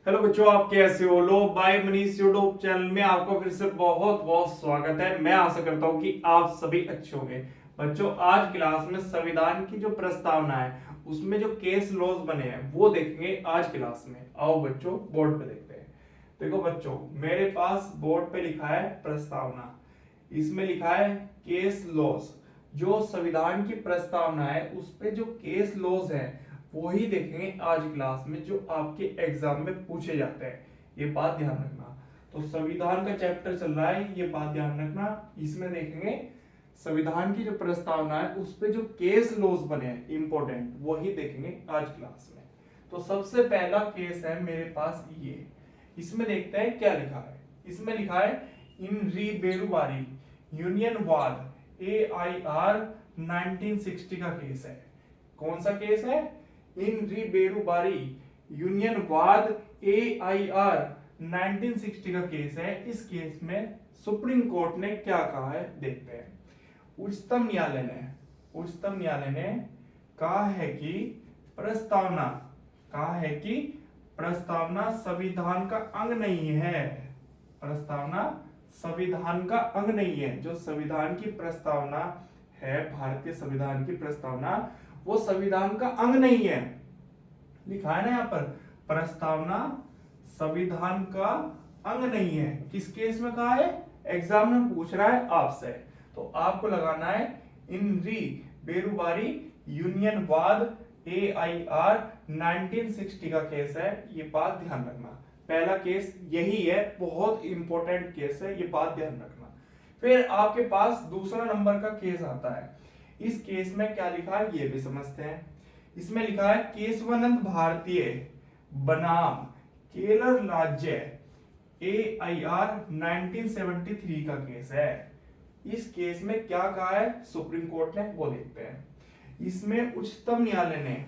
Hello बच्चों, आप कैसे हो? लो बाय मनीष यूट्यूब चैनल में आपका फिर से बहुत बहुत स्वागत है। मैं आशा करता हूँ कि आप सभी अच्छे होंगे। बच्चों, आज क्लास में संविधान की जो प्रस्तावना है उसमें जो केस लॉज बने हैं वो देखेंगे आज क्लास में। आओ बच्चों, बोर्ड पे देखते हैं। देखो बच्चों, मेरे पास बोर्ड पे लिखा है प्रस्तावना, इसमें लिखा है केस लॉज। जो संविधान की प्रस्तावना है उस पे जो केस लॉज है वही देखेंगे आज क्लास में, जो आपके एग्जाम में पूछे जाते हैं। ये बात ध्यान रखना। तो संविधान का चैप्टर चल रहा है, ये बात ध्यान रखना। इसमें देखेंगे संविधान की जो प्रस्तावना है उस पे जो केस लॉज बने हैं इंपॉर्टेंट, वही देखेंगे आज क्लास में। तो सबसे पहला केस है मेरे पास ये। इसमें देखते हैं क्या लिखा है। इसमें लिखा है इन री बेरुबारी यूनियन वाद AIR 1960 का केस है। कौन सा केस है? इन री बेरुबारी यूनियन वाद AIR 1960 का केस है। इस केस में सुप्रीम कोर्ट ने क्या कहा है देखते हैं। उच्चतम न्यायालय ने कहा है कि प्रस्तावना संविधान का अंग नहीं है। प्रस्तावना संविधान का अंग नहीं है। जो संविधान की प्रस्तावना है, भारतीय संविधान की प्रस्तावना, वो संविधान का अंग नहीं है। लिखा है ना यहाँ पर, प्रस्तावना संविधान का अंग नहीं है। किस केस में कहा है? एग्जाम में पूछ रहा है आपसे, तो आपको लगाना है इन री बेरुबारी यूनियन वाद AIR 1960 का केस है। ये बात ध्यान रखना। पहला केस यही है, बहुत इंपॉर्टेंट केस है, ये बात ध्यान रखना। फिर आपके पास दूसरा नंबर का केस आता है। इस केस में क्या लिखा है ये भी समझते हैं। इसमें लिखा है केशवानंद भारतीय बनाम केरल राज्य AIR 1973 का केस है। इस केस में क्या कहा है सुप्रीम कोर्ट ने, वो देखते हैं। इसमें उच्चतम न्यायालय ने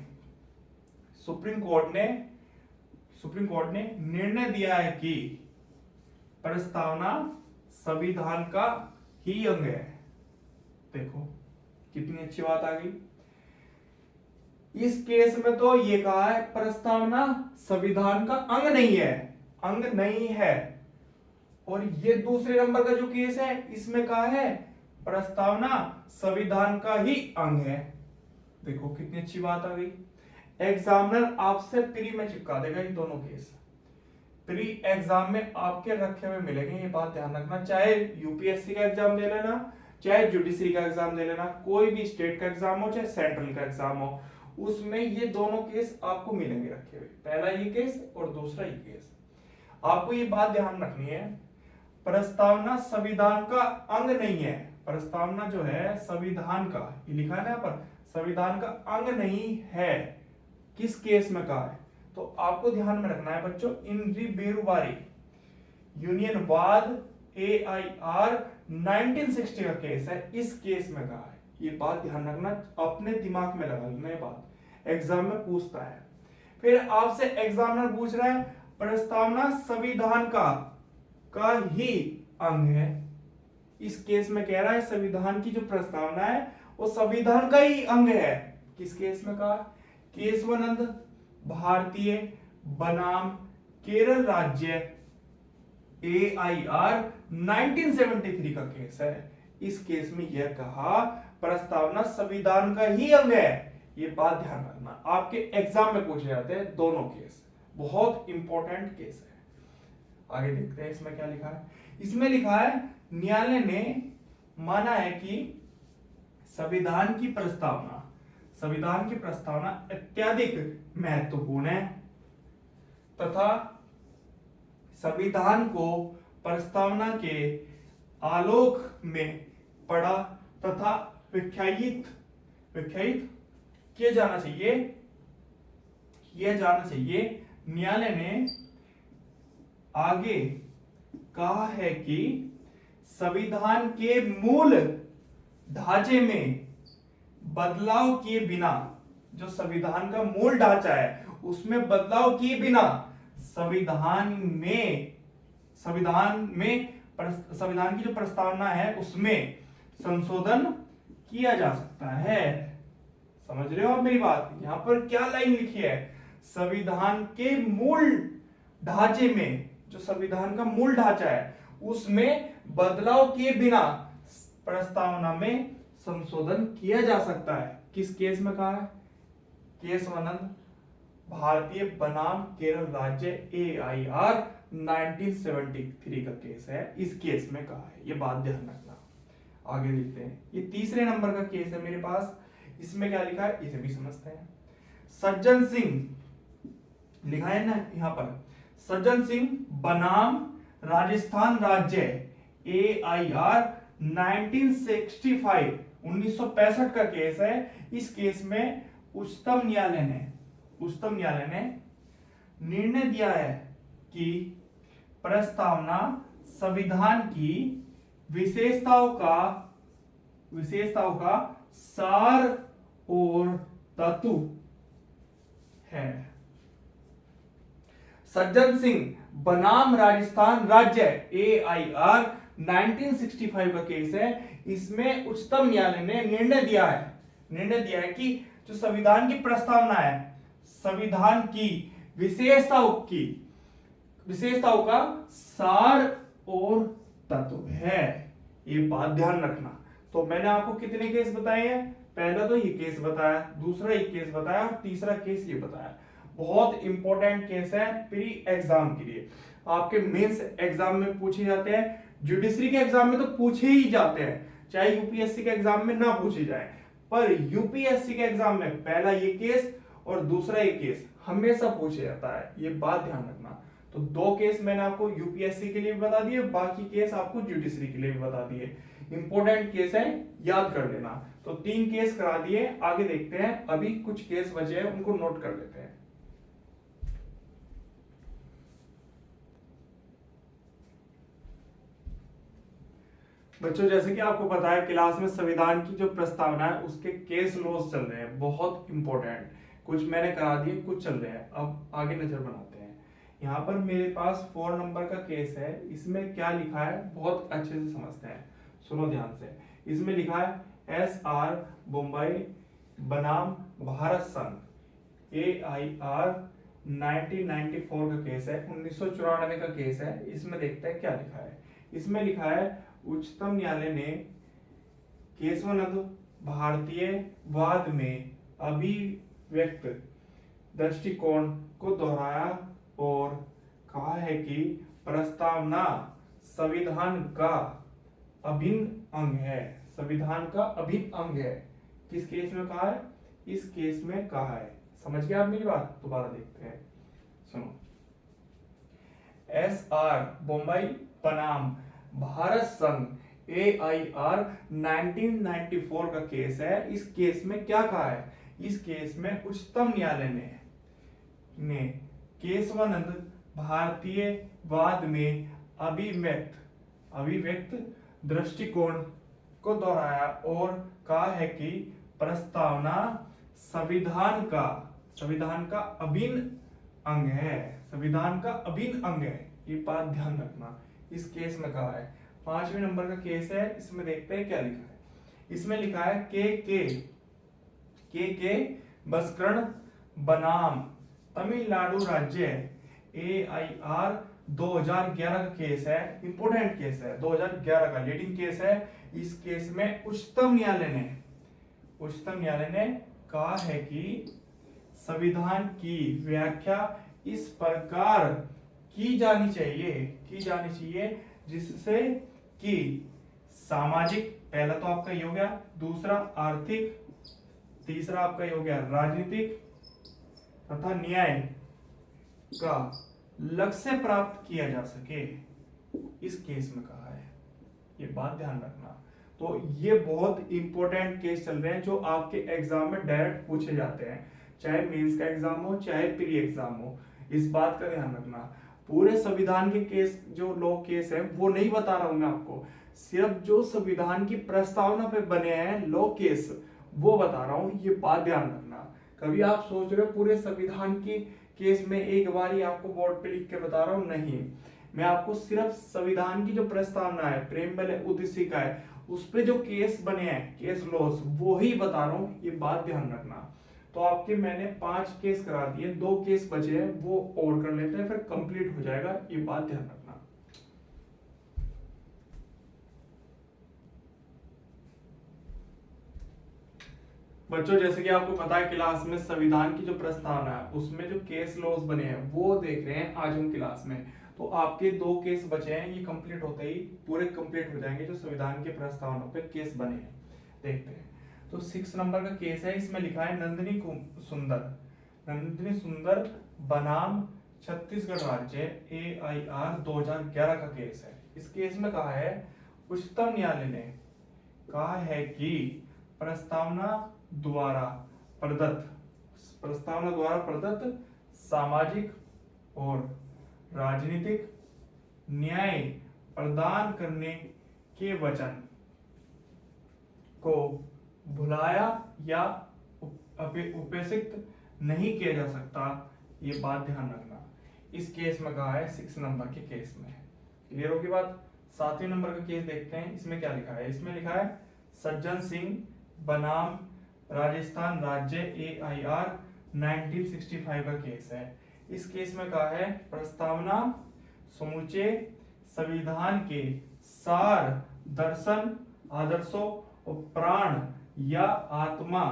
सुप्रीम कोर्ट ने निर्णय दिया है कि प्रस्तावना संविधान का ही अंग है। देखो कितनी अच्छी बात आ गई। इस केस में तो ये कहा है प्रस्तावना संविधान का अंग नहीं है। और ये दूसरे नंबर का जो केस है इसमें कहा है प्रस्तावना संविधान का ही अंग है। देखो कितनी अच्छी बात आ गई। एग्जामिनर आपसे प्री में चिपका देगा इन दोनों केस। प्री एग्जाम में आपके रखे हुए मिलेंगे, ये बात ध्यान रखना। चाहे यूपीएससी का एग्जाम दे लेना, चाहे जुडिशरी का एग्जाम दे लेना, कोई भी स्टेट का एग्जाम हो चाहे सेंट्रल का एग्जाम हो, उसमें ये दोनों केस आपको मिलेंगे रखे हुए। पहला ये केस और दूसरा ये केस। आपको ये बात ध्यान रखनी है, प्रस्तावना संविधान का अंग नहीं है। प्रस्तावना जो है संविधान का, ये लिखा है ना यहाँ पर, संविधान का अंग नहीं है। किस केस में कहा है? तो आपको ध्यान में रखना है बच्चों, इन री बेरुबारी यूनियन वाद AIR 1960 का केस है। इस केस में कहा है, ये बात ध्यान रखना, अपने दिमाग में लगा लेना। ये बात एग्जाम में पूछता है। फिर आपसे एग्जामिनर पूछ रहा है प्रस्तावना संविधान का ही अंग है। इस केस में कह रहा है संविधान की जो प्रस्तावना है वो संविधान का ही अंग है। किस केस में कहा? केशवानंद भारतीय बनाम केरल राज्य AIR 1973 का केस है। इस केस में यह कहा प्रस्तावना संविधान का ही अंग है। ये बात ध्यान रखना, आपके एग्जाम में पूछे जाते हैं दोनों केस, बहुत इंपॉर्टेंट केस है। आगे देखते हैं इसमें क्या लिखा है। इसमें लिखा है न्यायालय ने माना है कि संविधान की प्रस्तावना अत्यधिक महत्वपूर्ण है तथा संविधान को प्रस्तावना के आलोक में पढ़ा तथा व्याख्यायित किया जाना चाहिए। न्यायालय ने आगे कहा है कि संविधान के मूल ढांचे में बदलाव किए बिना, जो संविधान का मूल ढांचा है उसमें बदलाव किए बिना संविधान की जो प्रस्तावना है उसमें संशोधन किया जा सकता है। समझ रहे हो आप मेरी बात? यहां पर क्या लाइन लिखी है? संविधान के मूल ढांचे में, जो संविधान का मूल ढांचा है उसमें बदलाव किए बिना प्रस्तावना में संशोधन किया जा सकता है। किस केस में कहा है? केशवानंद भारतीय बनाम केरल राज्य AIR 1973 का केस है, इस केस में कहा है। ये बात ध्यान रखना। आगे देखते हैं, ये तीसरे नंबर का केस है मेरे पास। इसमें क्या लिखा है इसे भी समझते हैं। सज्जन सिंह लिखा है ना यहां पर, सज्जन सिंह बनाम राजस्थान राज्य AIR 1965 का केस है। इस केस में उच्चतम न्यायालय ने निर्णय दिया है कि प्रस्तावना संविधान की विशेषताओं का सार और तत्व है। सज्जन सिंह बनाम राजस्थान राज्य AIR 1965 का केस है। इसमें उच्चतम न्यायालय ने निर्णय दिया है कि जो संविधान की प्रस्तावना है, संविधान की विशेषताओं का सार और तत्व है। ये बात ध्यान रखना। तो मैंने आपको कितने केस बताए हैं? पहला तो ये केस बताया, दूसरा ये केस बताया और तीसरा केस ये बताया। बहुत इंपॉर्टेंट केस है प्री एग्जाम के लिए। आपके मेंस एग्जाम में पूछे जाते हैं, जुडिशरी के एग्जाम में तो पूछे ही जाते हैं, चाहे यूपीएससी के एग्जाम में ना पूछे जाए, पर यूपीएससी के एग्जाम में पहला ये केस और दूसरा ये केस हमेशा पूछा जाता है। ये बात ध्यान रखना। तो दो केस मैंने आपको यूपीएससी के लिए भी बता दिए, बाकी केस आपको जुडिशरी के लिए भी बता दिए। इंपॉर्टेंट केस है, याद कर लेना। तो 3 केस करा दिए, आगे देखते हैं। अभी कुछ केस बचे हैं, उनको नोट कर लेते हैं। बच्चों, जैसे कि आपको पता है क्लास में संविधान की जो प्रस्तावना है उसके केस लॉज चल रहे हैं, बहुत इंपॉर्टेंट। कुछ मैंने करा दिए, कुछ चल रहे हैं। अब आगे नजर बनाते हैं। यहाँ पर मेरे पास 4 नंबर का केस है। इसमें क्या लिखा है बहुत अच्छे से समझते हैं, सुनो ध्यान से। इसमें लिखा है SR बम्बई बनाम भारत संघ AIR 1994 का केस है, 1994 का केस है। इसमें देखते हैं क्या लिखा है। इसमें लिखा है उच्चतम न्यायालय ने केशवानंद भारतीय वाद में अभिव्यक्त दृष्टिकोण को दोहराया और कहा है कि प्रस्तावना संविधान का अभिन्न अंग है। संविधान का अभिन्न अंग है। किस केस में कहा है? इस केस में कहा है। समझ गए आप मेरी बात? दोबारा देखते हैं, सुनो। SR बम्बई बनाम भारत संघ AIR 1994 का केस है। इस केस में क्या कहा है? इस केस में उच्चतम न्यायालय ने केशवानंद भारतीय वाद में अभिव्यक्त दृष्टिकोण को दोहराया और कहा है कि प्रस्तावना संविधान का अभिन्न अंग है। संविधान का अभिन्न अंग है। ये बात ध्यान रखना। इस केस में कहा है। 5वें नंबर का केस है। इसमें देखते हैं क्या लिखा है। इसमें लिखा है के बसकरण बनाम तमिलनाडु राज्य AIR 2011 का केस है। इंपोर्टेंट केस है, 2011 का लीडिंग केस है। इस केस में उच्चतम न्यायालय ने कहा है कि संविधान की व्याख्या इस प्रकार की जानी चाहिए जिससे कि सामाजिक, पहला तो आपका ये हो गया, दूसरा आर्थिक, तीसरा आपका ये हो गया राजनीतिक तथा न्याय का लक्ष्य प्राप्त किया जा सके। इस केस में कहा है। ये बात ध्यान रखना। तो ये बहुत इंपॉर्टेंट केस चल रहे हैं जो आपके एग्जाम में डायरेक्ट पूछे जाते हैं, चाहे मेंस का एग्जाम हो चाहे प्री एग्जाम हो। इस बात का ध्यान रखना। पूरे संविधान के केस जो लॉ केस है वो नहीं बता रहा हूं मैं आपको, सिर्फ जो संविधान की प्रस्तावना पे बने हैं लॉ केस वो बता रहा हूं। ये बात ध्यान रखना। कभी आप सोच रहे हो पूरे संविधान की केस में एक बार ही आपको बोर्ड पे लिख के बता रहा हूं, नहीं, मैं आपको सिर्फ संविधान की जो प्रस्तावना है, प्रेमबल है, उद्देशिका है, उस पे जो केस बने हैं, केस लॉस, वो ही बता रहा हूं। ये बात ध्यान रखना। तो आपके मैंने 5 केस करा दिए, 2 केस बचे हैं वो और कर लेते हैं, फिर कंप्लीट हो जाएगा, ये बात ध्यान रखना। बच्चों जैसे कि आपको पता है क्लास में संविधान की जो प्रस्तावना है उसमें जो केस लॉज बने हैं वो देख रहे हैं आज हम क्लास में। तो आपके 2 केस बचे हैं, ये कंप्लीट होते ही पूरे कंप्लीट हो जाएंगे जो संविधान के प्रस्तावना पे केस बने हैं। देखते हैं। तो 6 नंबर का केस है, इसमें लिखा है नंदिनी सुंदर बनाम छत्तीसगढ़ राज्य AIR 2011 का केस है। इस केस में कहा है उच्चतम न्यायालय ने कहा है कि प्रस्तावना द्वारा प्रदत्त सामाजिक और राजनीतिक न्याय प्रदान करने के वचन को भुलाया या उपेक्षित नहीं किया जा सकता, ये बात ध्यान रखना। इस केस में कहा है 6 नंबर के केस में। क्लियर होगी बात। 7वें नंबर का केस देखते हैं, इसमें क्या लिखा है। इसमें लिखा है सज्जन सिंह बनाम राजस्थान राज्य AIR 1965 का केस है। इस केस में कहा है प्रस्तावना समूचे संविधान के सार, दर्शन, आदर्शों और प्राण या आत्मा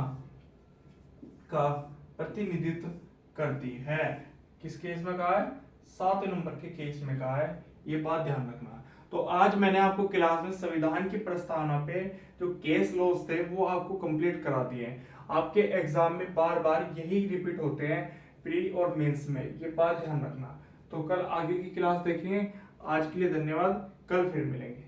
का प्रतिनिधित्व करती है। किस केस में कहा है? 7 नंबर के केस में कहा है, ये बात ध्यान रखना। तो आज मैंने आपको क्लास में संविधान की प्रस्तावना पे जो केस लॉज थे वो आपको कंप्लीट करा दिए। आपके एग्जाम में बार बार यही रिपीट होते हैं प्री और मेंस में, ये बात ध्यान रखना। तो कल आगे की क्लास देखेंगे। आज के लिए धन्यवाद, कल फिर मिलेंगे।